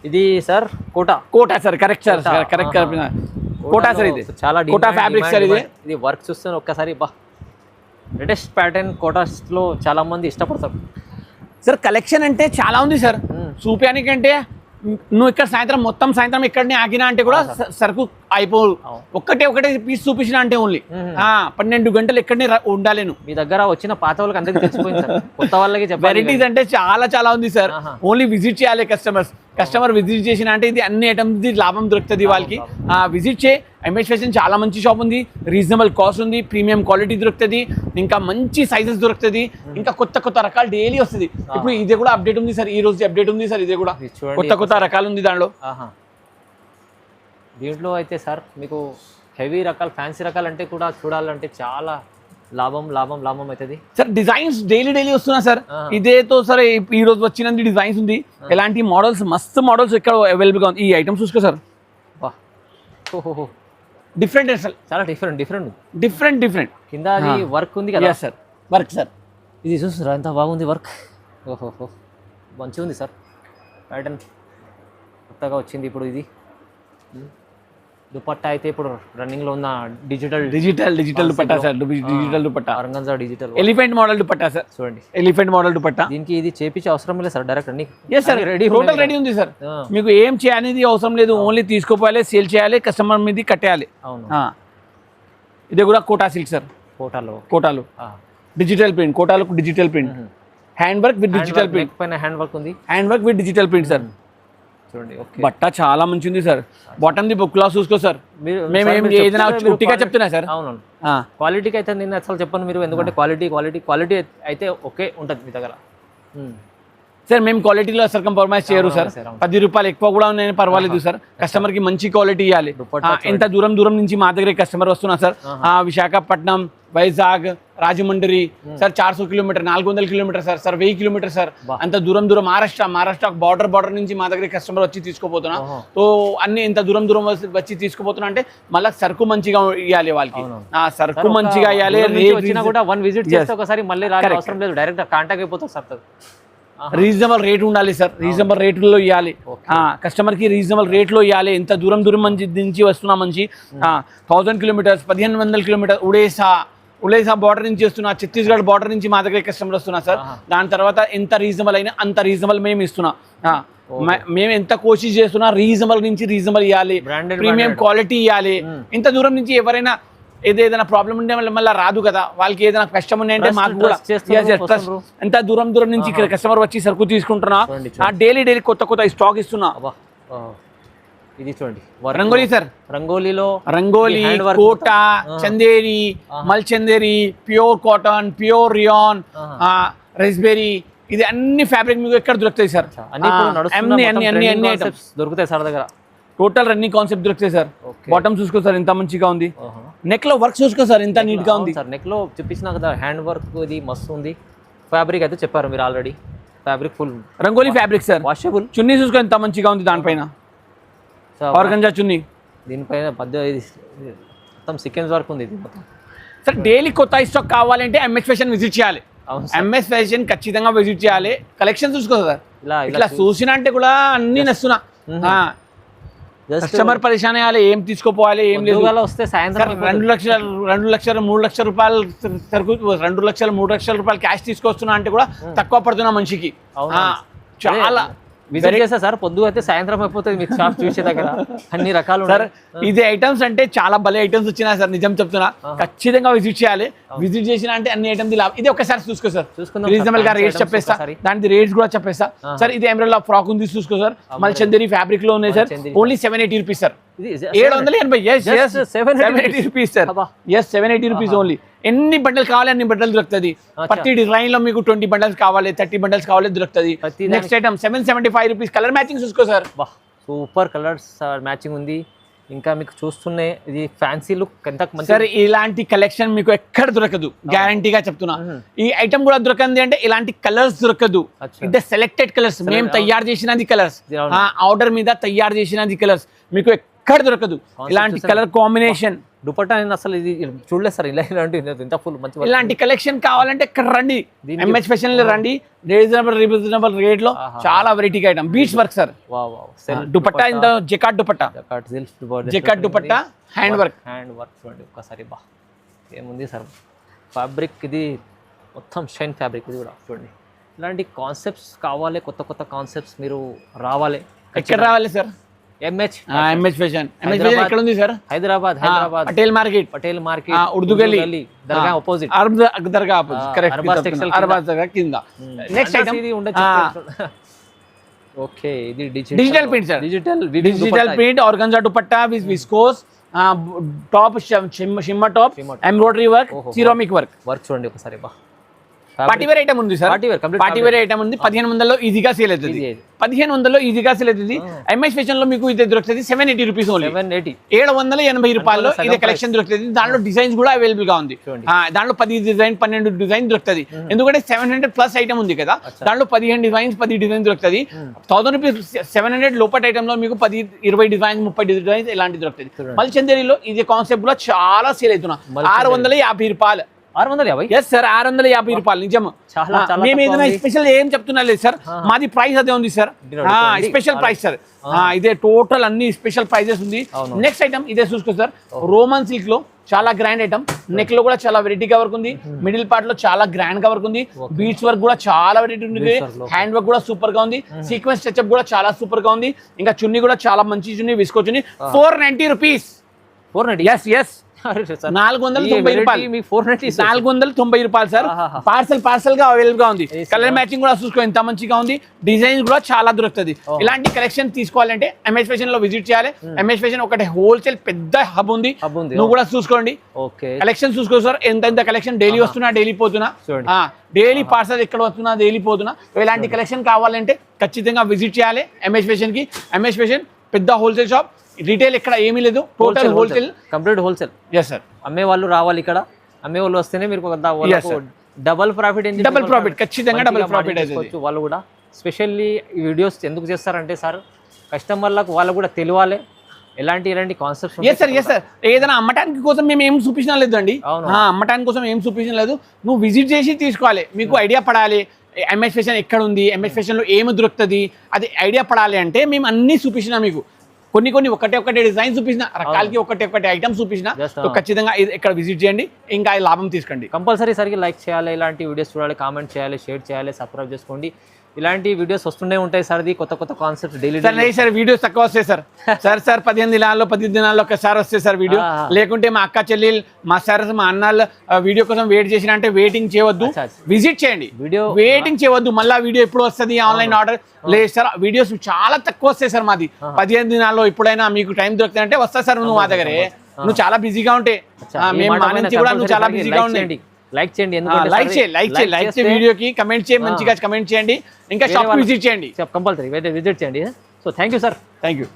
Speaker 2: ఇది sir Kota
Speaker 1: Kota sir, correct sir, correct Kota sir, ఇది
Speaker 2: చాలా
Speaker 1: కోటా ఫ్యాబ్రిక్ సార్.
Speaker 2: ఇది వర్క్ చూస్తే ఒక్కసారి బా లేటెస్ట్ ప్యాటర్న్ కోటాస్లో చాలా మంది ఇష్టపడతారు
Speaker 1: సార్. కలెక్షన్ అంటే చాలా ఉంది సార్, చూపించడానికంటే నువ్వు ఇక్కడ సాయంత్రం ఇక్కడనే ఆగినా అంటే కూడా సరుకు అయిపోదు. ఒకటే పీస్ చూపించిన అంటే ఓన్లీ 12 గంటలు ఇక్కడనే ఉండాలి.
Speaker 2: మీ దగ్గర వచ్చిన పాత వాళ్ళకి అందరికీ తెలిసిపోయింది సార్, కొత్త వాళ్ళకి
Speaker 1: వెరైటీస్ అంటే చాలా ఉంది సార్. ఓన్లీ విజిట్ చేయాలి కస్టమర్ విజిట్ చేసిన అంటే ఇది అన్ని ఐటమ్స్ లాభం దొరుకుతుంది వాళ్ళకి. విజిట్ చేయి. ఎంఎస్ ఫ్యాషన్ చాలా మంచి షాప్ ఉంది, రీజనబుల్ కాస్ట్ ఉంది, ప్రీమియం క్వాలిటీ దొరుకుతుంది, ఇంకా మంచి సైజెస్ దొరుకుతుంది, ఇంకా కొత్త రకాలు డైలీ వస్తుంది. ఇప్పుడు ఇది కూడా అప్డేట్ ఉంది సార్, ఈ రోజు అప్డేట్ ఉంది సార్. ఇది కూడా కొత్త రకాలు ఉంది దాంట్లో.
Speaker 2: దీంట్లో అయితే సార్ మీకు హెవీ రకాలు, ఫ్యాన్సీ రకాలు అంటే కూడా చూడాలంటే చాలా లాభం అవుతుంది
Speaker 1: సార్. డిజైన్స్ డైలీ వస్తున్నా సార్. ఇదేతో సార్ ఈ రోజు వచ్చినది డిజైన్స్ ఉంది. ఎలాంటి మోడల్స్, మస్తు మోడల్స్ ఇక్కడ అవైలబుల్గా ఉంది. ఈ ఐటమ్స్ చూసుకో సార్, డిఫరెంట్ అసలు, చాలా డిఫరెంట్
Speaker 2: కింద అది వర్క్ ఉంది కదా
Speaker 1: సార్. వర్క్ సార్,
Speaker 2: ఇది చూస్తారా ఎంత బాగుంది వర్క్. ఓహోహో మంచిగా ఉంది సార్ ప్యాటర్న్, కొత్తగా వచ్చింది ఇప్పుడు. ఇది దుపట్టా అయితే ఇప్పుడు రన్నింగ్ లో ఉన్న digital
Speaker 1: dupatta sir. Digital dupatta,
Speaker 2: organza digital
Speaker 1: elephant model dupatta sir.
Speaker 2: చూడండి,
Speaker 1: ఎలిఫెంట్ మోడల్ దుపట్టా.
Speaker 2: దీనికి ఇది చేపించే అవసరం లేదు సార్, డైరెక్ట్ అన్ని
Speaker 1: రెడీ, టోటల్ రెడీ ఉంది సార్. మీకు ఏం చేయాలనేది అవసరం లేదు, ఓన్లీ తీసుకోపోవాలి, సేల్ చేయాలి, కస్టమర్ మీద కట్టేయాలి.
Speaker 2: అవును.
Speaker 1: ఇది కూడా కోటా సిల్క్ సార్. కోటాలు డిజిటల్ ప్రింట్, కోటాలకు digital print, hand work with digital print.
Speaker 2: పైన హ్యాండ్ వర్క్ ఉంది,
Speaker 1: hand work with digital print sir.
Speaker 2: చూడండి,
Speaker 1: బట్ట చాలా మంచి ఉంది sir. Bottom the book class చూసుకో సార్. మేము ఏదైనా ఉట్టిగా చెప్తున్నా సార్.
Speaker 2: అవును, క్వాలిటీకి అయితే నేను అసలు చెప్పను మీరు, ఎందుకంటే క్వాలిటీ అయితే ఓకే ఉంటుంది మీ దగ్గర
Speaker 1: సార్. మేము క్వాలిటీలో అసలు కంప్రమైజ్ చేయరు సార్. 10 రూపాయలు ఎక్కువ కూడా నేను పర్వాలేదు సార్. కస్టమర్ కి మంచి క్వాలిటీ ఇవ్వాలి. ఎంత దూరం నుంచి మా దగ్గర కస్టమర్ వస్తున్నా sir. Visakhapatnam, Vizag, Rajahmundry sir 400 kilometre, 400 kilometre sir, 1000 kilometre sir. అంత దూరం మహారాష్ట్ర బార్డర్ నుంచి మా దగ్గర కస్టమర్ వచ్చి తీసుకోపోతున్నా. సో అన్ని ఇంత దూరం వచ్చి తీసుకోపోతున్నా అంటే మళ్ళీ సరుకు మంచిగా ఇవ్వాలి వాళ్ళకి. సరుకు మంచిగా ఇవ్వాలి.
Speaker 2: కూడా వన్ విజిట్ చేస్తే ఒకసారి మళ్ళీ అవసరం లేదు, డైరెక్ట్ కాంటాక్ట్ అయిపోతుంది సార్.
Speaker 1: రీజనబుల్ రేట్ ఉండాలి సార్, రీజనబుల్ రేట్లో ఇవ్వాలి కస్టమర్ కి, రీజనబుల్ రేట్లో ఇవ్వాలి. ఎంత దూరం నుంచి వస్తున్నా మంచి 1000 కిలోమీటర్స్, 1500 కిలోమీటర్, ఉడేసా బార్డర్ నుంచి వస్తున్నా, ఛత్తీస్గఢ్ బార్డర్ నుంచి మా దగ్గర కస్టమర్ వస్తున్నా సార్. దాని తర్వాత ఎంత రీజనబుల్ అయినా అంత రీజనబుల్ మేము ఇస్తున్నా. మేము ఎంత కోషిష్ చేస్తున్నా రీజనబుల్ నుంచి రీజనబుల్ ఇవ్వాలి, ప్రీమియం క్వాలిటీ ఇవ్వాలి. ఇంత దూరం నుంచి ఎవరైనా ఏదైనా ప్రాబ్లం ఉంటే మళ్ళీ రాదు కదా, వాళ్ళకి ఏదైనా కష్టం ఉన్నాయంటే మాకు కూడా ఎంత దూరం నుంచి ఇక్కడ కస్టమర్ వచ్చి సరుకు తీసుకుంటున్నా. డైలీ కొత్త స్టాక్ ఇస్తున్నా.
Speaker 2: ఇది చూడండి,
Speaker 1: రంగోలీ సార్. రంగోలీ, కోటా, చందేరి, మల్ Chanderi, pure cotton, pure rayon, రైస్బెరీ, ఇది అన్ని ఫ్యాబ్రిక్ మీకు ఎక్కడ దొరుకుతాయి సార్. అన్ని ఐటమ్స్
Speaker 2: దొరుకుతాయి సార్ దగ్గర.
Speaker 1: టోటల్ రన్నింగ్ కాన్సెప్ట్ దొరుకుతాయి సార్. బాటమ్ చూసుకో సార్, ఎంత మంచిగా ఉంది. నెక్ లో వర్క్ చూసుకో సార్, ఎంత నీట్ గా ఉంది.
Speaker 2: నెక్ లో చూపించిన కదా హ్యాండ్ వర్క్, ఇది మస్తు ఉంది. ఫ్యాబ్రిక్ అయితే చెప్పారు మీరు already, fabric full
Speaker 1: rangoli fabric sir.
Speaker 2: Washable.
Speaker 1: చున్నీ చూసుకో ఎంత మంచిగా ఉంది, దానిపైన ఆర్గంజా చున్నీ,
Speaker 2: దీనిపైన మొత్తం సీక్వెన్స్ వర్క్ ఉంది.
Speaker 1: సార్ డైలీ కొత్త స్టాక్ కావాలంటే ఎంఎస్ ఫ్యాషన్ విజిట్ చేయాలి. ఎంఎస్ ఫ్యాషన్ ఖచ్చితంగా విజిట్ చేయాలి. కలెక్షన్ చూసుకో సార్, ఇట్లా చూసినా అంటే కూడా అన్ని నస్తున్నా. కస్టమర్ పరిశాన్ అయ్యాలి, ఏం తీసుకోపోవాలి, ఏం లేదు.
Speaker 2: వస్తే సాయంత్రం
Speaker 1: 2 లక్షలు 3 లక్షల రూపాయలు సరుకు, 2 లక్షలు 3 లక్షల రూపాయలు క్యాష్ తీసుకొస్తున్నా అంటే కూడా తక్కువ పడుతున్నా మనిషికి. చాలా
Speaker 2: విజిట్ చేస్తా సార్, పొద్దు అయితే సాయంత్రం అయిపోతుంది మీకు షాప్ చూసే దగ్గర అన్ని రకాలు
Speaker 1: సార్. ఇది ఐటమ్స్ అంటే చాలా భలే ఐటమ్స్ వచ్చినాయి సార్, నిజం చెప్తున్నా. ఖచ్చితంగా విజిట్ చేయాలి. విజిట్ చేసినా అంటే అన్ని ఐటమ్స్ ఇది ఒకసారి చూసుకో సార్. రీజనబుల్ గా రేట్స్ చెప్పేస్తా, దానికి రేట్స్ కూడా చెప్పేస్తా సార్. ఇది ఎమరాల్డ్ ఫ్రాక్ ఉంది చూసుకో సార్, మళ్ళీ చందేరి ఫ్యాబ్రిక్ లో ఉన్నాయి sir. Only 780 rupees sir. 780 rupees sir. 780 rupees only. ఎన్ని బండలు కావాలి అన్ని బండలు దొరుకుతుంది. ప్రతి డిజైన్ లో మీకు 20 బండల్స్ కావాలి, 30 బండల్స్ కావాలి దొరుకుతుంది. Next item 775 rupees. Colour matching చూసుకో సార్,
Speaker 2: సూపర్ కలర్స్ మ్యాచింగ్ ఉంది. ఇంకా మీకు చూస్తున్నే ఇది ఫ్యాన్సీ లుక్ ఎంత మంచి
Speaker 1: సార్. ఇలాంటి కలెక్షన్ మీకు ఎక్కడ దొరకదు, గ్యారంటీగా చెప్తున్నా. ఈ ఐటమ్ కూడా దొరకంది అంటే ఇలాంటి కలర్స్ దొరకదు. ఇది సెలెక్టెడ్ కలర్స్, మేము తయారు చేసినది కలర్స్, ఆర్డర్ మీద తయారు చేసినది కలర్స్, మీకు ఎక్కడ దొరకదు. ఇలాంటి కలర్ కాంబినేషన్
Speaker 2: దుపట్టా నేను అసలు ఇది చూడలేదు సార్, ఇలాంటి ఇంత ఫుల్ మంచి work.
Speaker 1: ఇలాంటి కలెక్షన్ కావాలంటే ఇక్కడ రండి,
Speaker 2: దీనికి-
Speaker 1: ఎంఎస్ ఫ్యాషన్ లో రండి. రీజనబుల్ రేట్ లో చాలా వెరైటీగా item, beads work sir.
Speaker 2: Wow wow,
Speaker 1: dupatta ఇంత jacquard dupatta, jacquard dupatta hand work.
Speaker 2: Hand work చూడండి ఒక్కసారి, బా ఏముంది సార్ ఫ్యాబ్రిక్, ఇది మొత్తం షైన్ ఫ్యాబ్రిక్, ఇది కూడా చూడండి. ఇలాంటి కాన్సెప్ట్స్ కావాలి, కొత్త కొత్త కాన్సెప్ట్స్ మీరు రావాలి.
Speaker 1: ఎక్కడ రావాలి సార్?
Speaker 2: ఎంహెచ్
Speaker 1: ఫ్యాషన్ ఎక్కడ ఉంది sir?
Speaker 2: Hyderabad
Speaker 1: Patel market,
Speaker 2: Patel market,
Speaker 1: Urdu గల్లీ,
Speaker 2: దర్గా ఆపోజిట్,
Speaker 1: దర్గా ఆపోజిట్, కరెక్ట్, అర్బాజ్ దర్గా కింద. నెక్స్ట్ ఐటమ్
Speaker 2: ఇది ఉండొచ్చు. ఓకే, ఇది
Speaker 1: digital print sir, digital print organza dupatta with viscose, top shimmer top, embroidery work, ceramic work.
Speaker 2: చూడండి ఒకసారి, బా
Speaker 1: పార్టీ వేర్ ఐటమ్ ఉంది సార్, పార్టీ వేర్ ఐటమ్ ఉంది. 1500లో ఈజీగా సేల్ అవుతుంది, 1500లో ఈజీగా సేల్ అవుతుంది. ఎంఎస్ ఫ్యాషన్ లో మీకు ఇది దొరుకుతుంది 780 రూపీస్ ఓన్లీ, 780 రూపాయల్లో ఇది కలెక్షన్ దొరుకుతుంది. దాంట్లో డిజైన్స్ కూడా అవైలబుల్ గా ఉంది. దాంట్లో 10 డిజైన్ 12 డిజైన్ దొరుకుతుంది. ఎందుకంటే 700 ప్లస్ ఐటమ్ ఉంది కదా, దాంట్లో 15 డిజైన్స్ 10 డిజైన్స్ దొరుకుతుంది. 1000 రూపీస్ 700 లోపల ఐటమ్ లో మీకు 10 20 డిజైన్స్ 30 డిజైన్స్ ఇలాంటి దొరుకుతుంది. మల్చందేరిలో ఇది కాన్సెప్ట్ లో చాలా సేల్ అవుతున్నా, 650 రూపాయలు.
Speaker 2: 650?
Speaker 1: ఎస్ సార్, 650 రూపాయలు నిజం. మేము ఏదైనా స్పెషల్ ఏం చెప్తున్నా లేదు సార్, మాది ప్రైస్ అదే ఉంది సార్, స్పెషల్ ప్రైస్ సార్. ఇదే టోటల్ అన్ని స్పెషల్ ప్రైజెస్ ఉంది. నెక్స్ట్ ఐటమ్ ఇదే చూసుకో సార్, రోమన్ సిల్క్ లో చాలా గ్రాండ్ ఐటమ్, నెక్ లో కూడా చాలా వెరైటీగా వర్క్ ఉంది, మిడిల్ పార్ట్ లో చాలా గ్రాండ్ గా వర్క్ ఉంది, బీట్స్ వర్క్ కూడా చాలా వెరైటీ ఉంది, హ్యాండ్ వర్క్ కూడా సూపర్ గా ఉంది, సీక్వెన్స్ టచ్అప్ కూడా చాలా సూపర్ గా ఉంది. ఇంకా చున్నీ కూడా చాలా మంచి చున్నీ, విస్కో చున్నీ, 490 రూపీస్.
Speaker 2: 490?
Speaker 1: ఎస్ ఎస్, 490 రూపాయలు, 490 రూపాయలు సార్. పార్సల్ గా అవైలబుల్ గా ఉంది. కలర్ మ్యాచింగ్ కూడా చూసుకో ఎంత మంచిగా ఉంది, డిజైన్స్ కూడా చాలా దొరుకుతుంది. ఇలాంటి కలెక్షన్ తీసుకోవాలంటే ఎంఎస్ ఫ్యాషన్ లో విజిట్ చేయాలి. ఎంఎస్ ఫ్యాషన్ ఒకటి హోల్సేల్ పెద్ద హబ్ ఉంది, నువ్వు కూడా చూసుకోండి. కలెక్షన్ చూసుకో సార్, ఎంత కలెక్షన్ డైలీ వస్తున్నా, డైలీ పోతున్నా, డైలీ పార్సల్ ఎక్కడ వస్తున్నా, డైలీ పోతున్నా. ఇలాంటి కలెక్షన్ కావాలంటే ఖచ్చితంగా విజిట్ చేయాలి ఎంఎస్ ఫ్యాషన్ కి. ఎంఎస్ ఫ్యాషన్ పెద్ద హోల్సేల్ షాప్, రిటైల్ ఇక్కడ ఏమీ లేదు, total wholesale,
Speaker 2: complete wholesale.
Speaker 1: Yes sir,
Speaker 2: అమ్మే వాళ్ళు రావాలి ఇక్కడ, అమ్మే వాళ్ళు వస్తేనే మీరు డబల్ ప్రాఫిట్,
Speaker 1: డబల్ ప్రాఫిట్, ఖచ్చితంగా డబల్ ప్రాఫిట్ అయితే
Speaker 2: వాళ్ళు కూడా. స్పెషల్లీ ఈ వీడియోస్ ఎందుకు చేస్తారంటే సార్, కస్టమర్లకు వాళ్ళు కూడా తెలియాలి ఎలాంటి concepts.
Speaker 1: Yes sir, yes sir, ఏదైనా అమ్మటానికి కోసం మేము ఏం చూపించడం లేదండి, అమ్మటానికి కోసం ఏం చూపించడం లేదు, నువ్వు విజిట్ చేసి తీసుకోవాలి, మీకు ఐడియా పడాలి ఎంఎస్ ఫ్యాషన్ ఎక్కడ ఉంది, ఎంఎస్ ఫ్యాషన్ లో ఏమి దొరుకుతుంది, అది ఐడియా పడాలి అంటే మేము అన్ని చూపించినా మీకు. కొన్ని ఒకటే డిజైన్ చూపించిన, రకాలకి ఒకటే ఐటమ్ చూపించిన, ఖచ్చితంగా ఇక్కడ విజిట్ చేయండి, ఇంకా లాభం తీసుకోండి.
Speaker 2: కంపల్సరీ సరికి లైక్ చేయాలి, ఇలాంటి వీడియోస్ చూడాలి, కామెంట్ చేయాలి, షేర్ చేయాలి, సబ్స్క్రైబ్ చేసుకోండి. ఇలాంటి వీడియోస్ వస్తూనే ఉంటాయి సార్, కొత్త కాన్సెప్ట్ డైలీ.
Speaker 1: సార్ వీడియోస్ తక్కువ వస్తాయి సార్, సార్ 15 దినాల్లో ఒకసారి వస్తాయి సార్ వీడియో. లేకుంటే మా అక్క చెల్లెలు, మా సార్, మా అన్నాళ్ళు వీడియో కోసం వెయిట్ చేసిన అంటే వెయిటింగ్ చేయవద్దు, విజిట్ చేయండి. వీడియో వెయిటింగ్ చేయవద్దు, మళ్ళీ వీడియో ఎప్పుడు వస్తుంది ఆన్లైన్ ఆర్డర్ లేదు సార్. వీడియోస్ చాలా తక్కువ వస్తాయి సార్ మాది. 15 దినాల్లో ఎప్పుడైనా మీకు టైం దొరుకుతుంది అంటే వస్తా సార్. నువ్వు మా దగ్గరే, నువ్వు చాలా బిజీగా ఉంటే మేము మా నుంచి కూడా నువ్వు చాలా బిజీగా ఉండండి.
Speaker 2: లైక్ చేయండి,
Speaker 1: లైక్ చేయండి వీడియోకి, కమెంట్ చేయండి, మంచిగా కమెంట్ చేయండి, ఇంకా షాప్ విజిట్ చేయండి,
Speaker 2: కంపల్సరీ విజిట్ చేయండి. So thank you sir.
Speaker 1: Thank you.